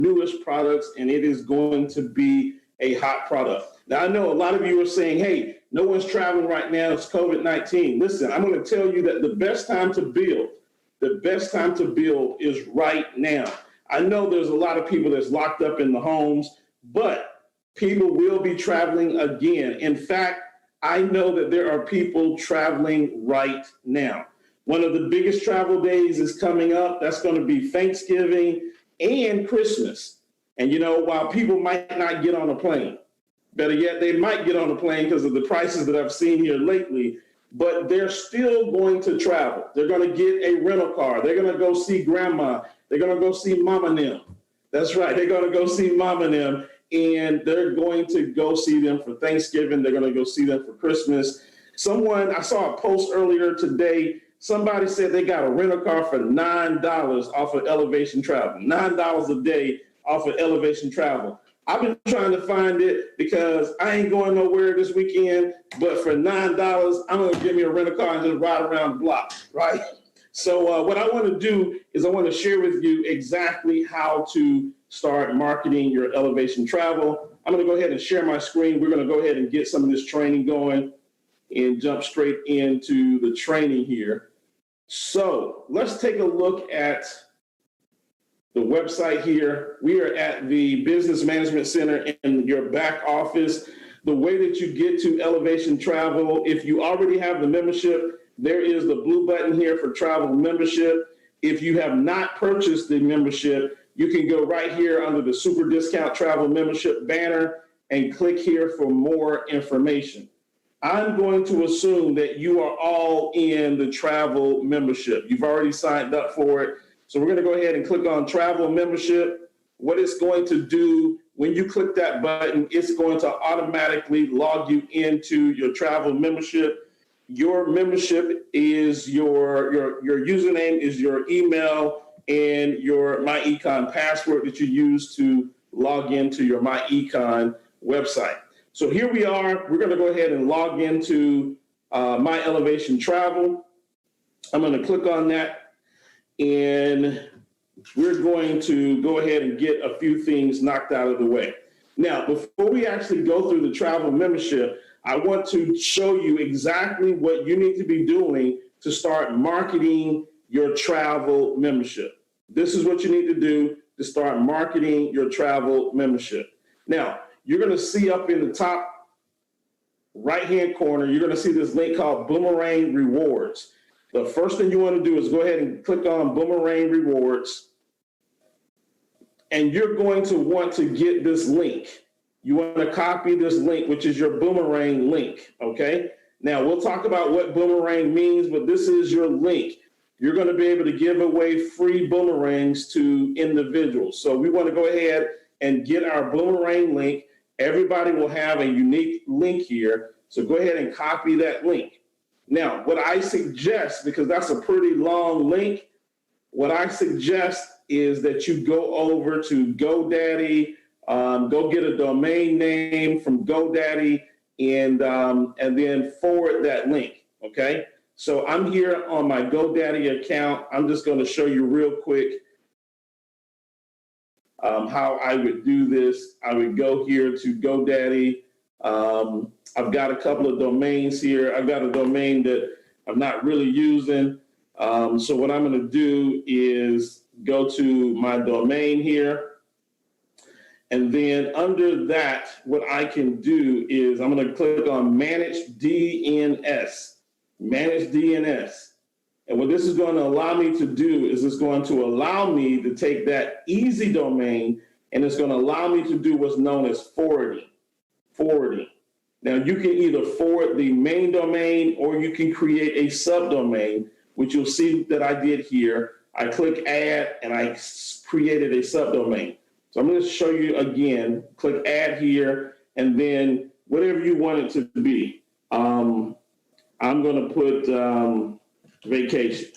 newest products, and it is going to be a hot product. Now, I know a lot of you are saying, hey, no one's traveling right now. It's COVID-19. Listen, I'm going to tell you that the best time to build is right now. I know there's a lot of people that's locked up in the homes, but people will be traveling again. In fact, I know that there are people traveling right now. One of the biggest travel days is coming up. That's going to be Thanksgiving and Christmas. And, while people might not get on a plane, better yet, they might get on a plane because of the prices that I've seen here lately, but they're still going to travel. They're going to get a rental car. They're going to go see grandma. They're going to go see mama and them. That's right. They're going to go see mama and them, and they're going to go see them for Thanksgiving. They're going to go see them for Christmas. I saw a post earlier today. Somebody said they got a rental car for $9 off of Elevation Travel. $9 a day off of Elevation Travel. I've been trying to find it because I ain't going nowhere this weekend, but for $9, I'm going to give me a rental car and just ride around the block, right? So what I want to do is I want to share with you exactly how to start marketing your Elevation Travel. I'm going to go ahead and share my screen. We're going to go ahead and get some of this training going and jump straight into the training here. So let's take a look at the website here. We are at the Business Management Center in your back office. The way that you get to Elevation Travel, if you already have the membership, there is the blue button here for travel membership. If you have not purchased the membership, you can go right here under the Super Discount Travel Membership banner and click here for more information. I'm going to assume that you are all in the travel membership. You've already signed up for it. So we're going to go ahead and click on travel membership. What it's going to do when you click that button, it's going to automatically log you into your travel membership. Your membership is your username is your email and your MyEcon password that you use to log into your MyEcon website. So here we are. We're going to go ahead and log into My Elevation Travel. I'm going to click on that, and we're going to go ahead and get a few things knocked out of the way. Now, before we actually go through the travel membership, I want to show you exactly what you need to be doing to start marketing your travel membership. This is what you need to do to start marketing your travel membership. Now, you're going to see up in the top right-hand corner, you're going to see this link called Boomerang Rewards. The first thing you want to do is go ahead and click on Boomerang Rewards, and you're going to want to get this link. You want to copy this link, which is your Boomerang link, okay? Now, we'll talk about what Boomerang means, but this is your link. You're going to be able to give away free boomerangs to individuals. So we want to go ahead and get our Boomerang link. Everybody will have a unique link here. So go ahead and copy that link. Now, what I suggest, because that's a pretty long link, what I suggest is that you go over to GoDaddy, go get a domain name from GoDaddy, and then forward that link, okay? So I'm here on my GoDaddy account. I'm just going to show you real quick how I would do this. I would go here to GoDaddy. I've got a couple of domains here. I've got a domain that I'm not really using. So what I'm going to do is go to my domain here. And then under that, what I can do is I'm going to click on Manage DNS. Manage DNS. And what this is going to allow me to do is it's going to allow me to take that easy domain, and it's going to allow me to do what's known as forwarding. Now, you can either forward the main domain or you can create a subdomain, which you'll see that I did here. I click Add, and I created a subdomain. So I'm going to show you again. Click Add here, and then whatever you want it to be. I'm going to put vacation.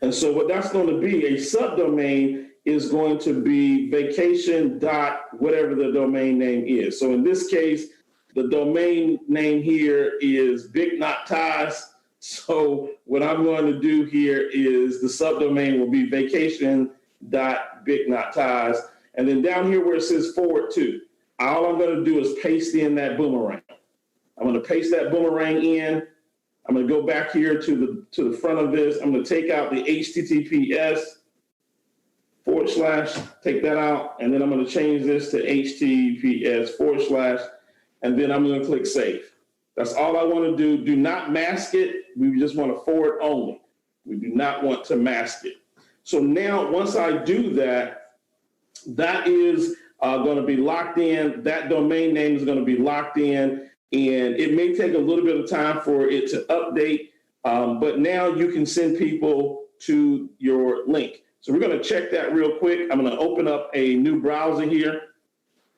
And so what that's going to be, a subdomain is going to be vacation dot whatever the domain name is. So in this case, the domain name here is Big Knot Ties. So what I'm going to do here is the subdomain will be vacation boomerang.bigknotties. And then down here where it says forward to, all I'm going to do is paste in that boomerang. I'm going to paste that boomerang in. I'm going to go back here to the front of this. I'm going to take out the HTTPS / take that out. And then I'm going to change this to HTTPS / and then I'm going to click save. That's all I want to do. Do not mask it. We just want to forward only. We do not want to mask it. So now once I do that, that is going to be locked in. That domain name is going to be locked in. And it may take a little bit of time for it to update, but now you can send people to your link. So we're going to check that real quick. I'm going to open up a new browser here,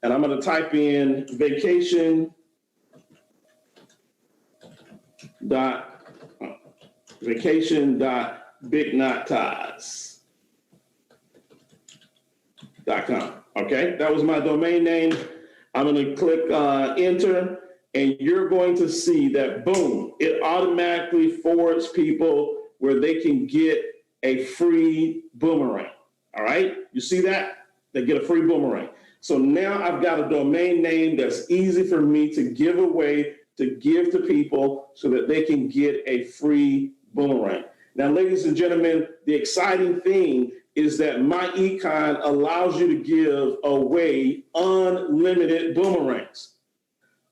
and I'm going to type in vacation.bigknotties.com. Okay, that was my domain name. I'm going to click enter, and you're going to see that, boom, it automatically forwards people where they can get a free boomerang. All right, you see that? They get a free boomerang. So now I've got a domain name that's easy for me to give away, to give to people so that they can get a free boomerang. Now, ladies and gentlemen, the exciting thing is that MyEcon allows you to give away unlimited boomerangs.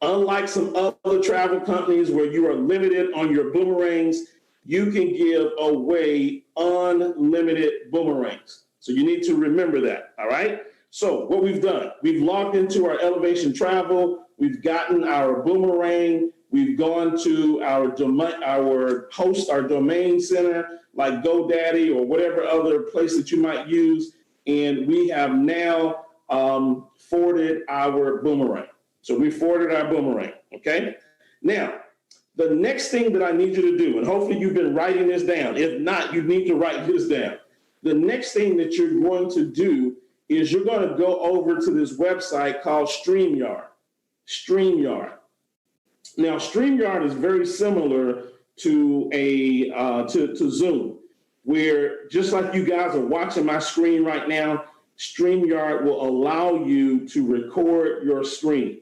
Unlike some other travel companies where you are limited on your boomerangs, you can give away unlimited boomerangs. So you need to remember that, all right? So what we've done, we've logged into our Elevation Travel, we've gotten our boomerang, we've gone to our domain center like GoDaddy or whatever other place that you might use, and we have now forwarded our boomerang. So we forwarded our boomerang, okay? Now, the next thing that I need you to do, and hopefully you've been writing this down. If not, you need to write this down. The next thing that you're going to do is you're going to go over to this website called StreamYard. StreamYard. Now, StreamYard is very similar to to Zoom, where just like you guys are watching my screen right now, StreamYard will allow you to record your screen.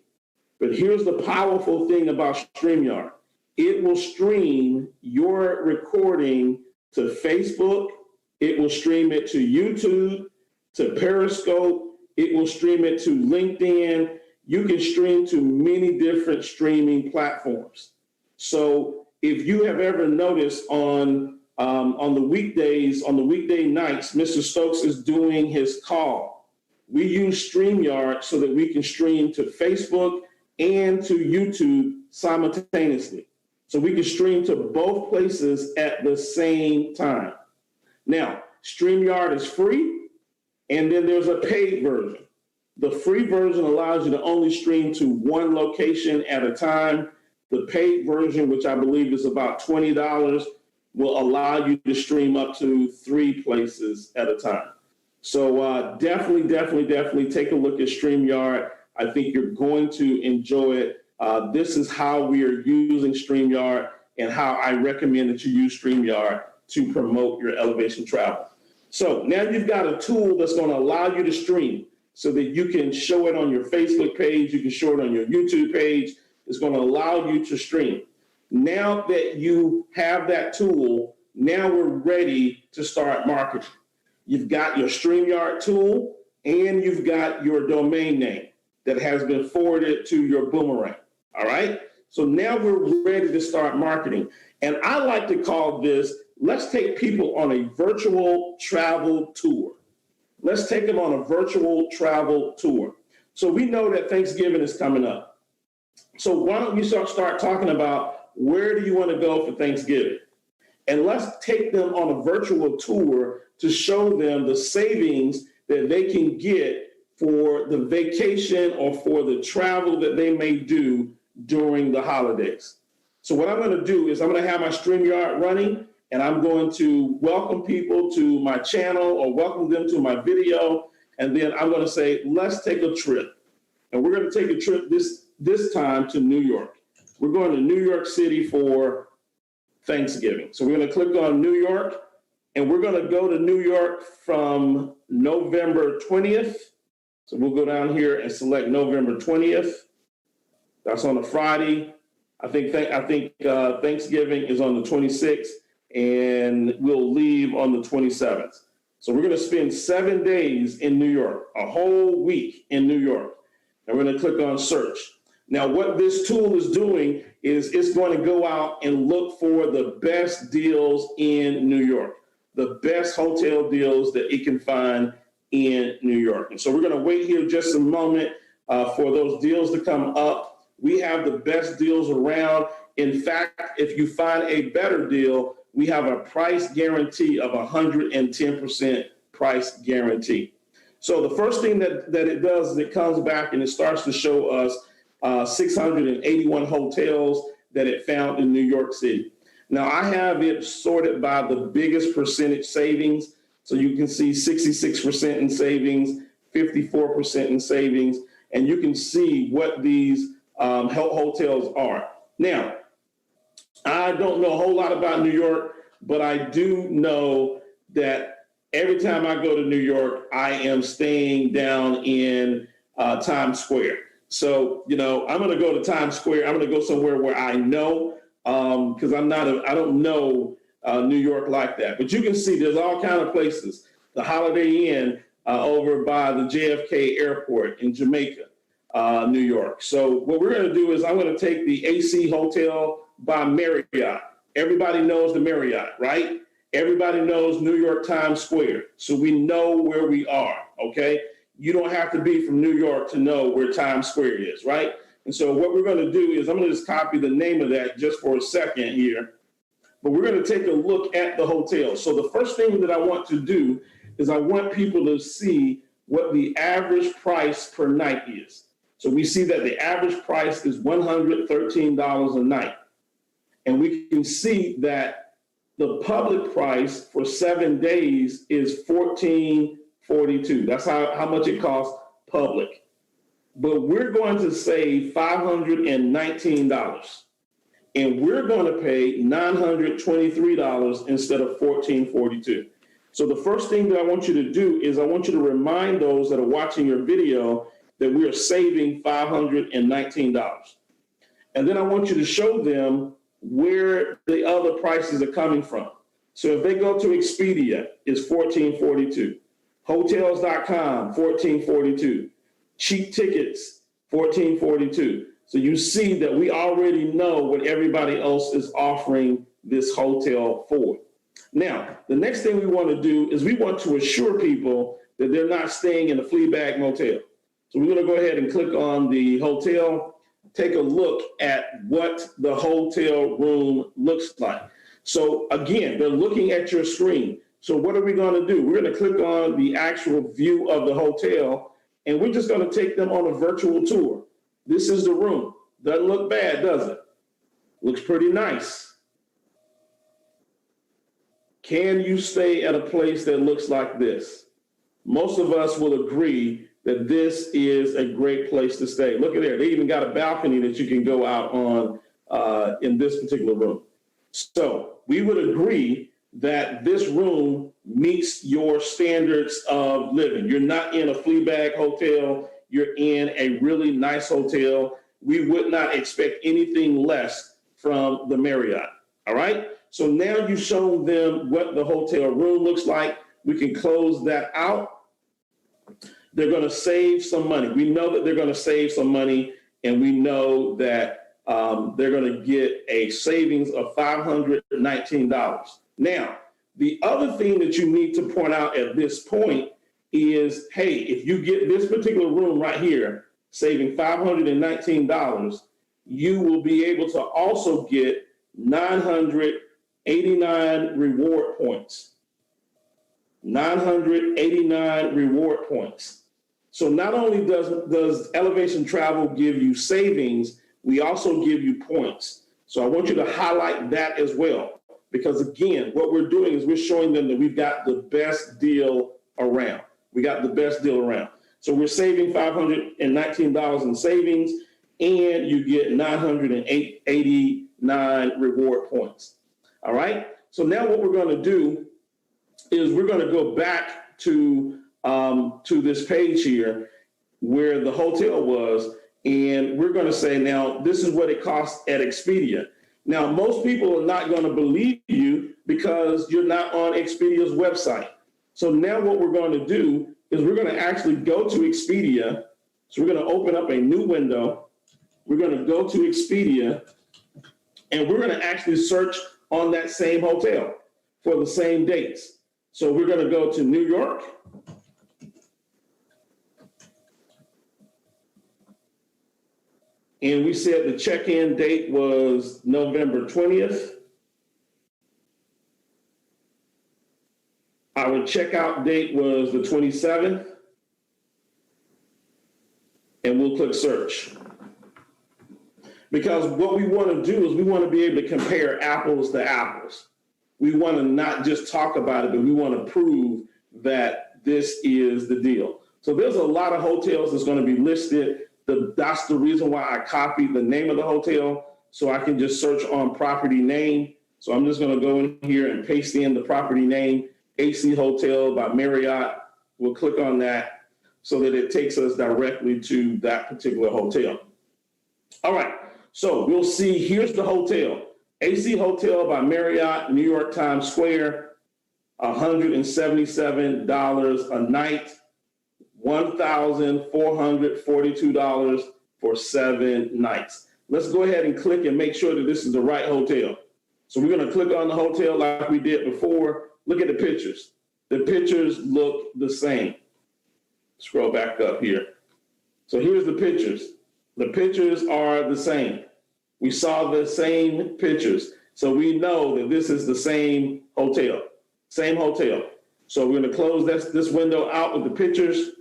But here's the powerful thing about StreamYard. It will stream your recording to Facebook. It will stream it to YouTube, to Periscope. It will stream it to LinkedIn. You can stream to many different streaming platforms. So if you have ever noticed on the weekdays, on the weekday nights, Mr. Stokes is doing his call. We use StreamYard so that we can stream to Facebook and to YouTube simultaneously. So we can stream to both places at the same time. Now, StreamYard is free, and then there's a paid version. The free version allows you to only stream to one location at a time. The paid version, which I believe is about $20, will allow you to stream up to 3 places at a time. So definitely take a look at StreamYard. I think you're going to enjoy it. This is how we are using StreamYard and how I recommend that you use StreamYard to promote your elevation travel. So now you've got a tool that's going to allow you to stream so that you can show it on your Facebook page, you can show it on your YouTube page. It's going to allow you to stream. Now that you have that tool, now we're ready to start marketing. You've got your StreamYard tool and you've got your domain name that has been forwarded to your boomerang. All right. So now we're ready to start marketing. And I like to call this, let's take people on a virtual travel tour. Let's take them on a virtual travel tour. So we know that Thanksgiving is coming up. So why don't you start talking about where do you want to go for Thanksgiving? And let's take them on a virtual tour to show them the savings that they can get for the vacation or for the travel that they may do during the holidays. So what I'm going to do is I'm going to have my StreamYard running, and I'm going to welcome people to my channel or welcome them to my video. And then I'm going to say, let's take a trip. And we're going to take a trip this time to New York. We're going to New York City for Thanksgiving. So we're going to click on New York, And we're going to go to New York from November 20th. So we'll go down here and select November 20th. That's on a Friday. I think Thanksgiving is on the 26th, and we'll leave on the 27th. So we're going to spend 7 days in New York, a whole week in New York. And we're going to click on search. Now, what this tool is doing is it's going to go out and look for the best deals in New York, the best hotel deals that it can find in New York. And so we're going to wait here just a moment for those deals to come up. We have the best deals around. In fact, if you find a better deal, we have a price guarantee of 110% price guarantee. So the first thing that it does is it comes back and it starts to show us 681 hotels that it found in New York City. Now, I have it sorted by the biggest percentage savings. So you can see 66% in savings, 54% in savings, and you can see what these hotels are. Now, I don't know a whole lot about New York, but I do know that every time I go to New York, I am staying down in Times Square. So, I'm going to go to Times Square. I'm going to go somewhere where I know, because I don't know New York like that. But you can see there's all kinds of places. The Holiday Inn over by the JFK Airport in Jamaica, New York. So what we're going to do is I'm going to take the AC Hotel by Marriott. Everybody knows the Marriott, right? Everybody knows New York Times Square. So we know where we are, okay? You don't have to be from New York to know where Times Square is, right? And so what we're going to do is I'm going to just copy the name of that just for a second here. But we're going to take a look at the hotel. So the first thing that I want to do is I want people to see what the average price per night is. So we see that the average price is $113 a night. And we can see that the public price for 7 days is $14.42. That's how much it costs public. But we're going to save $519. And we're going to pay $923 instead of $14.42. So the first thing that I want you to do is I want you to remind those that are watching your video that we are saving $519. And then I want you to show them where the other prices are coming from. So if they go to Expedia, it's $14.42. Hotels.com, $14.42. Cheap Tickets, $14.42. So you see that we already know what everybody else is offering this hotel for. Now, the next thing we want to do is we want to assure people that they're not staying in a flea bag motel. So we're going to go ahead and click on the hotel, take a look at what the hotel room looks like. So again, they're looking at your screen. So what are we going to do? We're going to click on the actual view of the hotel, and we're just going to take them on a virtual tour. This is the room. Doesn't look bad, does it? Looks pretty nice. Can you stay at a place that looks like this? Most of us will agree that this is a great place to stay. Look at there. They even got a balcony that you can go out on in this particular room. So we would agree that this room meets your standards of living. You're not in a flea bag hotel. You're in a really nice hotel. We would not expect anything less from the Marriott. All right. So now you've shown them what the hotel room looks like. We can close that out. They're going to save some money. We know that they're going to save some money, and we know that they're going to get a savings of $519. Now, the other thing that you need to point out at this point is, hey, if you get this particular room right here, saving $519, you will be able to also get 989 reward points. 989 reward points. So not only does Elevation Travel give you savings, we also give you points. So I want you to highlight that as well, because again, what we're doing is we're showing them that we've got the best deal around. We got the best deal around. So we're saving $519 in savings, and you get 989 reward points. All right. So now what we're going to do is we're going to go back to this page here where the hotel was, and we're going to say, now, this is what it costs at Expedia. Now, most people are not going to believe you because you're not on Expedia's website. So now what we're going to do is we're going to actually go to Expedia. So we're going to open up a new window. We're going to go to Expedia, and we're going to actually search on that same hotel for the same dates. So we're going to go to New York. And we said the check-in date was November 20th. Our checkout date was the 27th. And we'll click search. Because what we want to do is we want to be able to compare apples to apples. We want to not just talk about it, but we want to prove that this is the deal. So there's a lot of hotels that's going to be listed. That's the reason why I copied the name of the hotel, so I can just search on property name. So I'm just going to go in here and paste in the property name, AC Hotel by Marriott. We'll click on that so that it takes us directly to that particular hotel. All right, so we'll see, here's the hotel. AC Hotel by Marriott, New York Times Square, $177 a night. $1,442 for 7 nights. Let's go ahead and click and make sure that this is the right hotel. So we're going to click on the hotel like we did before. Look at the pictures. The pictures look the same. Scroll back up here. So here's the pictures. The pictures are the same. We saw the same pictures. So we know that this is the same hotel. Same hotel. So we're going to close this window out with the pictures.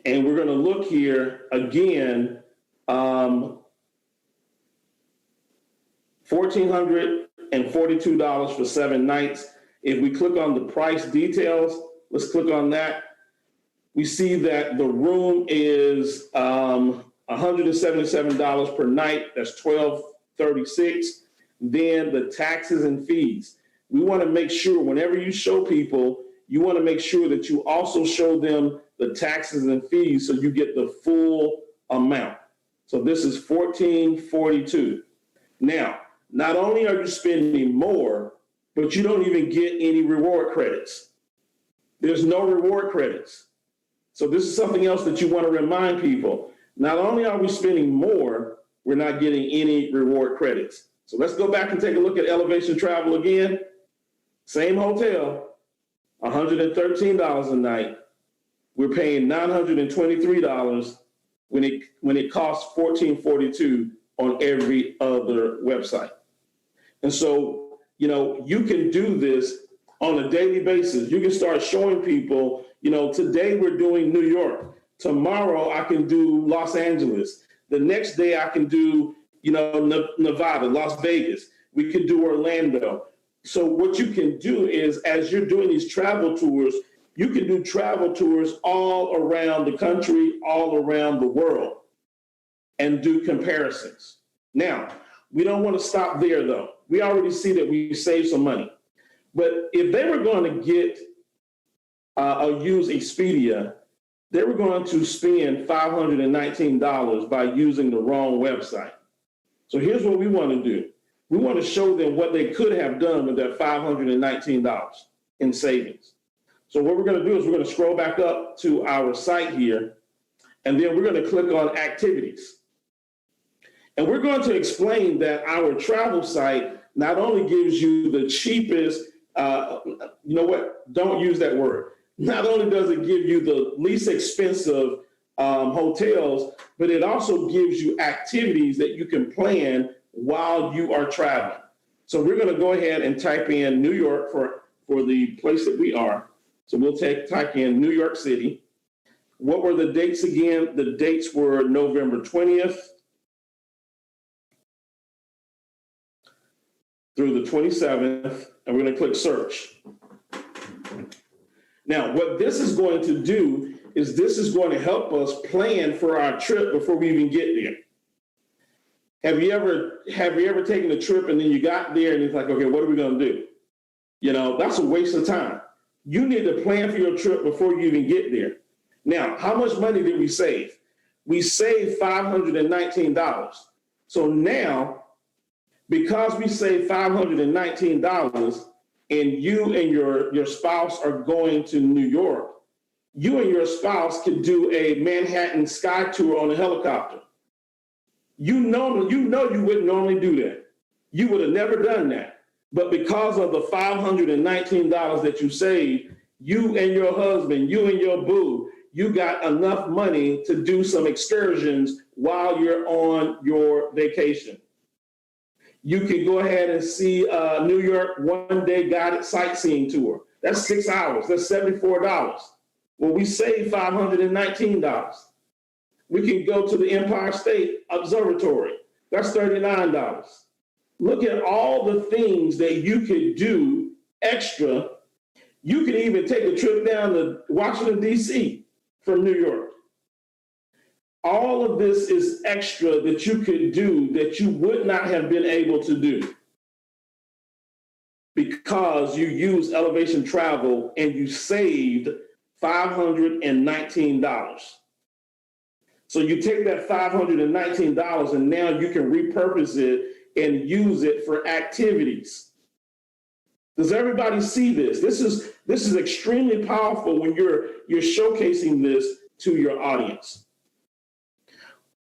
And we're going to look here again, $1,442 for 7 nights. If we click on the price details, let's click on that. We see that the room is $177 per night. That's $1,236. Then the taxes and fees. We want to make sure whenever you show people, you want to make sure that you also show them the taxes and fees so you get the full amount. So this is $1,442. Now, not only are you spending more, but you don't even get any reward credits. There's no reward credits. So this is something else that you want to remind people. Not only are we spending more, we're not getting any reward credits. So let's go back and take a look at Elevation Travel again. Same hotel, $113 a night. We're paying $923 when it costs $1,442 on every other website. And so, you can do this on a daily basis. You can start showing people, today we're doing New York. Tomorrow I can do Los Angeles. The next day I can do, Nevada, Las Vegas. We can do Orlando. So what you can do is, as you're doing these travel tours, you can do travel tours all around the country, all around the world, and do comparisons. Now, we don't want to stop there, though. We already see that we saved some money. But if they were going to get or use Expedia, they were going to spend $519 by using the wrong website. So here's what we want to do. We want to show them what they could have done with that $519 in savings. So what we're going to do is we're going to scroll back up to our site here, and then we're going to click on activities. And we're going to explain that our travel site not only gives you the cheapest, don't use that word. Not only does it give you the least expensive hotels, but it also gives you activities that you can plan while you are traveling. So we're going to go ahead and type in New York for the place that we are. So we'll type in New York City. What were the dates again? The dates were November 20th through the 27th, and we're going to click search. Now, what this is going to do is this is going to help us plan for our trip before we even get there. Have you ever taken a trip and then you got there and it's like, okay, what are we going to do? That's a waste of time. You need to plan for your trip before you even get there. Now, how much money did we save? We saved $519. So now, because we saved $519 and you and your spouse are going to New York, you and your spouse could do a Manhattan sky tour on a helicopter. You know you wouldn't normally do that. You would have never done that. But because of the $519 that you saved, you and your husband, you and your boo, you got enough money to do some excursions while you're on your vacation. You can go ahead and see New York one-day guided sightseeing tour. That's 6 hours. That's $74. Well, we saved $519. We can go to the Empire State Observatory. That's $39. Look at all the things that you could do extra. You could even take a trip down to Washington, D.C. from New York. All of this is extra that you could do that you would not have been able to do because you used Elevation Travel and you saved $519. So you take that $519 and now you can repurpose it and use it for activities. Does everybody see this? This is extremely powerful when you're showcasing this to your audience.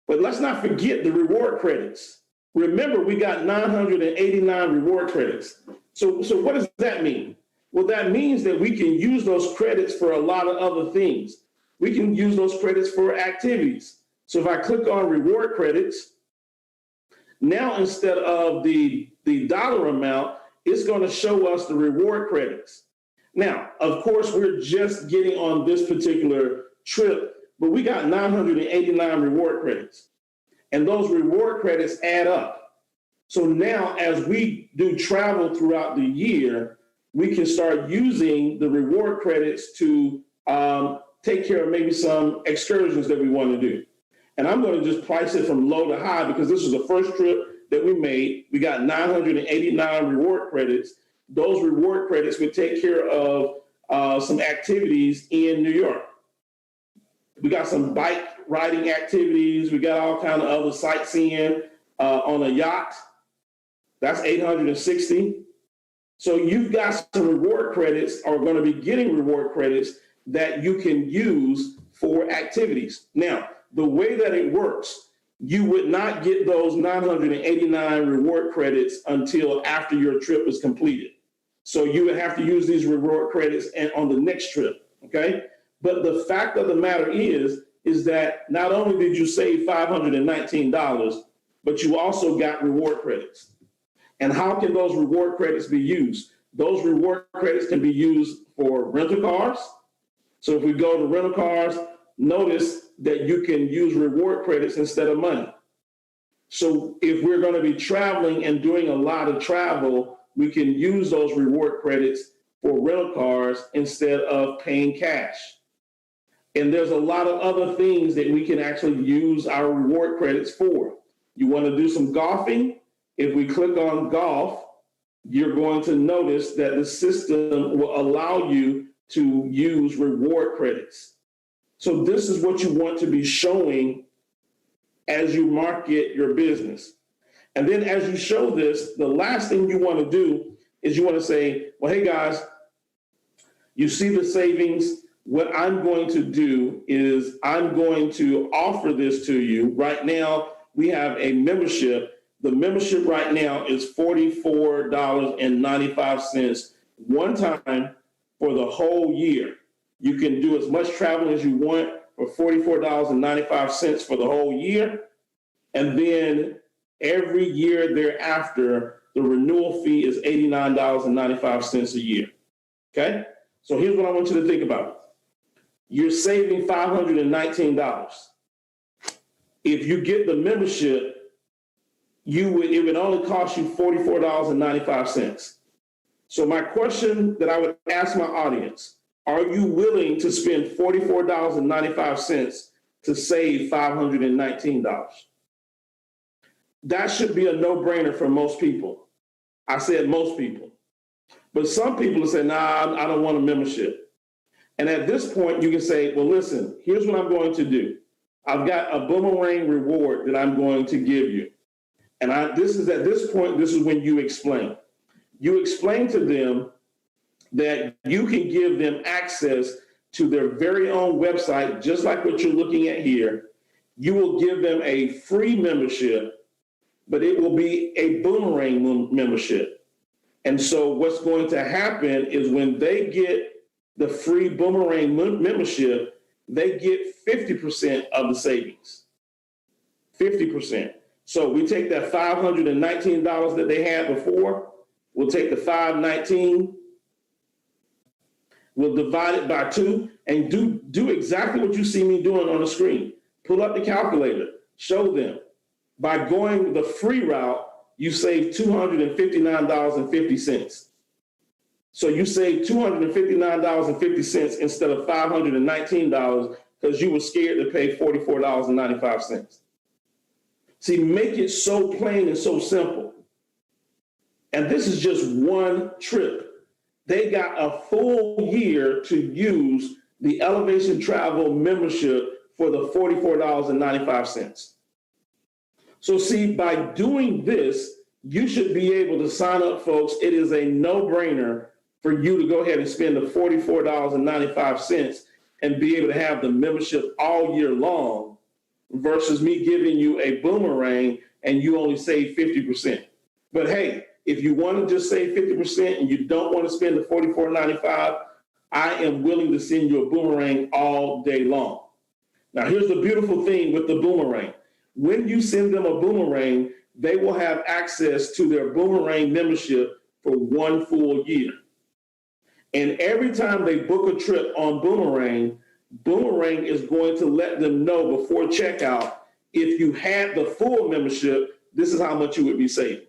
But let's not forget the reward credits. Remember, we got 989 reward credits. So what does that mean? Well, that means that we can use those credits for a lot of other things. We can use those credits for activities. So if I click on reward credits, now instead of the dollar amount, it's going to show us the reward credits. Now, of course, we're just getting on this particular trip, but we got 989 reward credits. And those reward credits add up. So now as we do travel throughout the year, we can start using the reward credits to take care of maybe some excursions that we want to do. And I'm going to just price it from low to high because this is the first trip that we made. We got 989 reward credits. Those reward credits would take care of some activities in New York. We got some bike riding activities. We got all kind of other sightseeing on a yacht. That's 860. So you've got some reward credits, or going to be getting reward credits that you can use for activities. Now, the way that it works, you would not get those 989 reward credits until after your trip is completed. So you would have to use these reward credits on the next trip, okay? But the fact of the matter is that not only did you save $519, but you also got reward credits. And how can those reward credits be used? Those reward credits can be used for rental cars. So if we go to rental cars, notice that you can use reward credits instead of money. So if we're going to be traveling and doing a lot of travel, we can use those reward credits for rental cars instead of paying cash. And there's a lot of other things that we can actually use our reward credits for. You want to do some golfing? If we click on golf, you're going to notice that the system will allow you to use reward credits. So this is what you want to be showing as you market your business. And then as you show this, the last thing you want to do is you want to say, well, hey guys, you see the savings. What I'm going to do is I'm going to offer this to you. Right now, we have a membership. The membership right now is $44.95 one time for the whole year. You can do as much travel as you want for $44.95 for the whole year. And then every year thereafter, the renewal fee is $89.95 a year. Okay? So here's what I want you to think about. You're saving $519. If you get the membership, it would only cost you $44.95. So my question that I would ask my audience, are you willing to spend $44.95 to save $519? That should be a no-brainer for most people. I said most people. But some people will say, nah, I don't want a membership. And at this point, you can say, well, listen, here's what I'm going to do. I've got a Boomerang reward that I'm going to give you. And this is when you explain. You explain to them that you can give them access to their very own website, just like what you're looking at here. You will give them a free membership, but it will be a Boomerang membership. And so what's going to happen is when they get the free Boomerang membership, they get 50% of the savings. 50%. So we take that $519 that they had before, we'll take the $519, we'll divide it by 2, and do exactly what you see me doing on the screen. Pull up the calculator, show them. By going the free route, you save $259.50. So you save $259.50 instead of $519 because you were scared to pay $44.95. See, make it so plain and so simple. And this is just one trip. They got a full year to use the Elevation Travel membership for the $44.95. So see, by doing this, you should be able to sign up, folks. It is a no-brainer for you to go ahead and spend the $44.95 and be able to have the membership all year long versus me giving you a Boomerang and you only save 50%. But hey, if you want to just save 50% and you don't want to spend the $44.95, I am willing to send you a Boomerang all day long. Now, here's the beautiful thing with the Boomerang. When you send them a Boomerang, they will have access to their Boomerang membership for 1 full year. And every time they book a trip on Boomerang, Boomerang is going to let them know before checkout, if you had the full membership, this is how much you would be saving.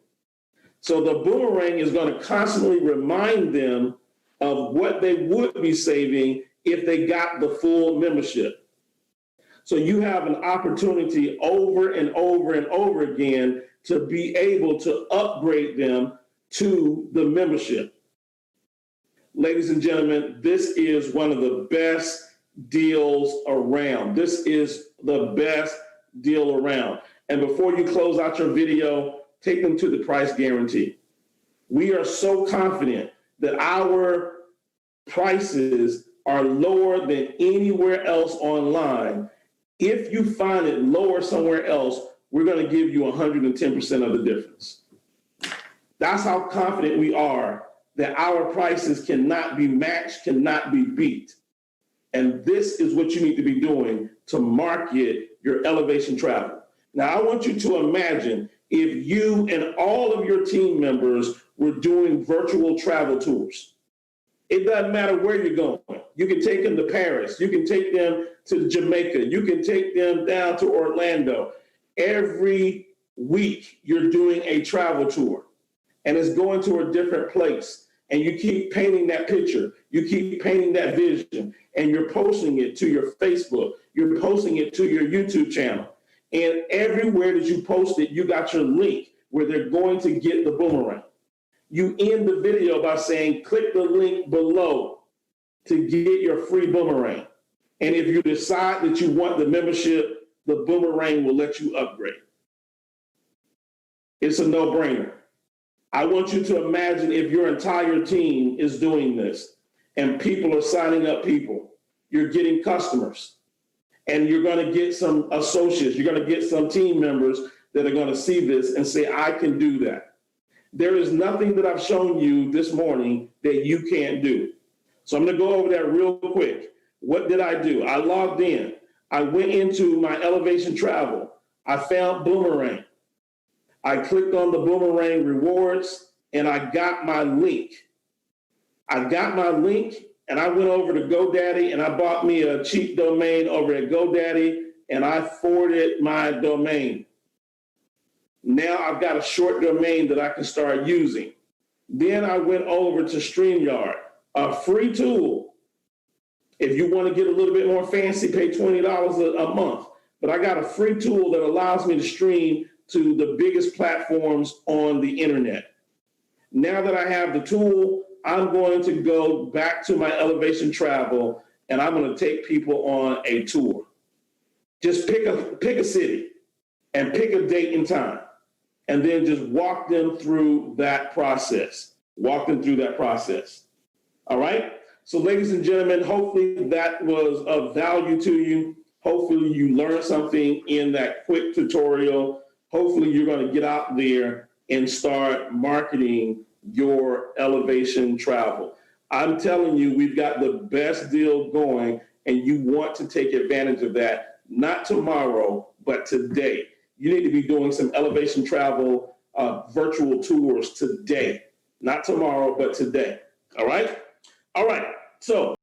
So the Boomerang is going to constantly remind them of what they would be saving if they got the full membership. So you have an opportunity over and over and over again to be able to upgrade them to the membership. Ladies and gentlemen, this is one of the best deals around. This is the best deal around. And before you close out your video, take them to the price guarantee. We are so confident that our prices are lower than anywhere else online. If you find it lower somewhere else, we're going to give you 110% of the difference. That's how confident we are that our prices cannot be matched, cannot be beat. And this is what you need to be doing to market your Elevation Travel. Now, I want you to imagine if you and all of your team members were doing virtual travel tours. It doesn't matter where you're going. You can take them to Paris. You can take them to Jamaica. You can take them down to Orlando. Every week, you're doing a travel tour, and it's going to a different place. And you keep painting that picture. You keep painting that vision, and you're posting it to your Facebook. You're posting it to your YouTube channel. And everywhere that you post it, you got your link where they're going to get the Boomerang. You end the video by saying, click the link below to get your free Boomerang. And if you decide that you want the membership, the Boomerang will let you upgrade. It's a no-brainer. I want you to imagine if your entire team is doing this and people are signing up people, you're getting customers, and you're going to get some associates, you're going to get some team members that are going to see this and say, I can do that. There is nothing that I've shown you this morning that you can't do. So I'm going to go over that real quick. What did I do? I logged in. I went into my Elevation Travel. I found Boomerang. I clicked on the Boomerang rewards, and I got my link. I got my link, and I went over to GoDaddy, and I bought me a cheap domain over at GoDaddy, and I forwarded my domain. Now I've got a short domain that I can start using. Then I went over to StreamYard, a free tool. If you want to get a little bit more fancy, pay $20 a month. But I got a free tool that allows me to stream to the biggest platforms on the internet. Now that I have the tool, I'm going to go back to my elevation travel and I'm going to take people on a tour. Just pick a city and pick a date and time, and then just walk them through that process. Walk them through that process. All right? So, ladies and gentlemen, hopefully that was of value to you. Hopefully you learned something in that quick tutorial. Hopefully you're going to get out there and start marketing your elevation travel. I'm telling you, we've got the best deal going, and you want to take advantage of that. Not tomorrow, but today. You need to be doing some elevation travel virtual tours today. Not tomorrow, but today. All right? All right. So